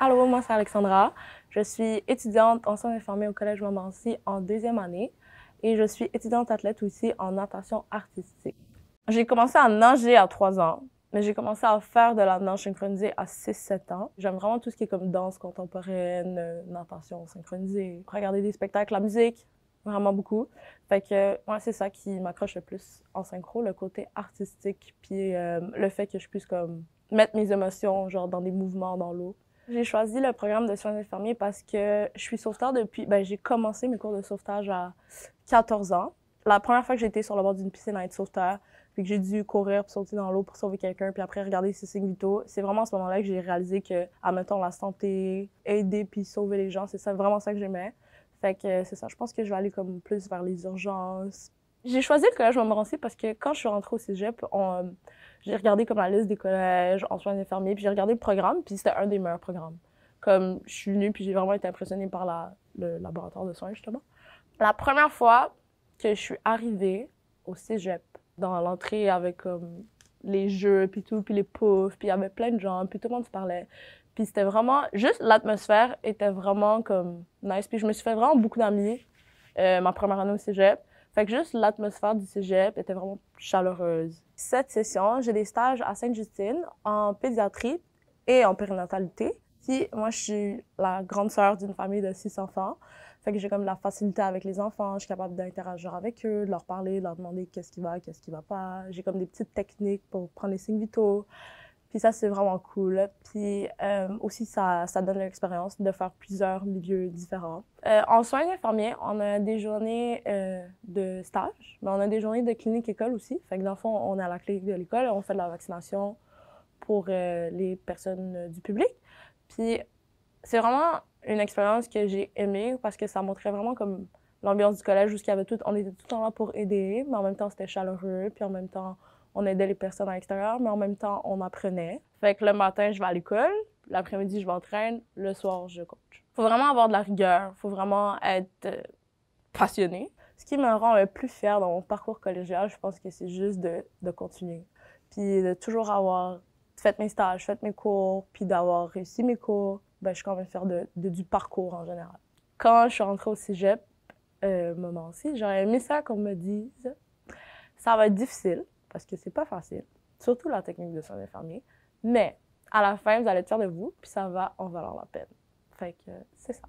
Allô, moi c'est Alexandra. Je suis étudiante en soins infirmiers au Collège Montmorency en 2e année et je suis étudiante athlète aussi en natation artistique. J'ai commencé à nager à 3 ans, mais j'ai commencé à faire de la nage synchronisée à 6-7 ans. J'aime vraiment tout ce qui est comme danse contemporaine, natation synchronisée, regarder des spectacles, la musique, vraiment beaucoup. Fait que moi, c'est ça qui m'accroche le plus en synchro, le côté artistique, puis le fait que je puisse comme mettre mes émotions genre dans des mouvements dans l'eau. J'ai choisi le programme de soins infirmiers parce que je suis sauveteur depuis... j'ai commencé mes cours de sauvetage à 14 ans. La première fois que j'ai été sur le bord d'une piscine à être sauveteur, puis que j'ai dû courir puis sauter dans l'eau pour sauver quelqu'un, puis après regarder ses signes vitaux, c'est vraiment à ce moment-là que j'ai réalisé que, admettons, la santé, aider puis sauver les gens, c'est ça, vraiment ça que j'aimais. Fait que c'est ça, je pense que je vais aller comme plus vers les urgences. J'ai choisi le Collège Montmorency parce que quand je suis rentrée au cégep, j'ai regardé comme la liste des collèges en soins infirmiers, puis j'ai regardé le programme, puis c'était un des meilleurs programmes. Comme je suis venue, puis j'ai vraiment été impressionnée par le laboratoire de soins, justement. La première fois que je suis arrivée au cégep, dans l'entrée avec comme les jeux, puis tout, puis les poufs, puis il y avait plein de gens, puis tout le monde se parlait. Puis c'était vraiment, juste l'atmosphère était vraiment comme nice, puis je me suis fait vraiment beaucoup d'amis ma première année au cégep. Fait que juste l'atmosphère du cégep était vraiment chaleureuse. Cette session, j'ai des stages à Sainte-Justine en pédiatrie et en périnatalité. Puis moi, je suis la grande sœur d'une famille de 6 enfants. Fait que j'ai comme de la facilité avec les enfants. Je suis capable d'interagir avec eux, de leur parler, de leur demander qu'est-ce qui va pas. J'ai comme des petites techniques pour prendre les signes vitaux. Puis ça, c'est vraiment cool. Puis aussi, ça donne l'expérience de faire plusieurs milieux différents. En soins infirmiers, on a des journées de stage, mais on a des journées de clinique-école aussi. Fait que dans le fond, on est à la clinique de l'école et on fait de la vaccination pour les personnes du public. Puis c'est vraiment une expérience que j'ai aimée parce que ça montrait vraiment comme l'ambiance du collège où on était tout le temps là pour aider, mais en même temps, c'était chaleureux. Puis en même temps, on aidait les personnes à l'extérieur, mais en même temps, on apprenait. Fait que le matin, je vais à l'école, l'après-midi, je vais entraîner, le soir, je coach. Faut vraiment avoir de la rigueur, faut vraiment être passionné. Ce qui me rend le plus fière dans mon parcours collégial, je pense que c'est juste de continuer. Puis de toujours avoir fait mes stages, fait mes cours, puis d'avoir réussi mes cours, je suis quand même fière du parcours en général. Quand je suis rentrée au cégep, Montmorency, j'aurais aimé ça qu'on me dise « ça va être difficile ». Parce que c'est pas facile, surtout la technique de soins infirmiers. Mais à la fin, vous allez être fiers de vous, puis ça va en valoir la peine. Fait que c'est ça.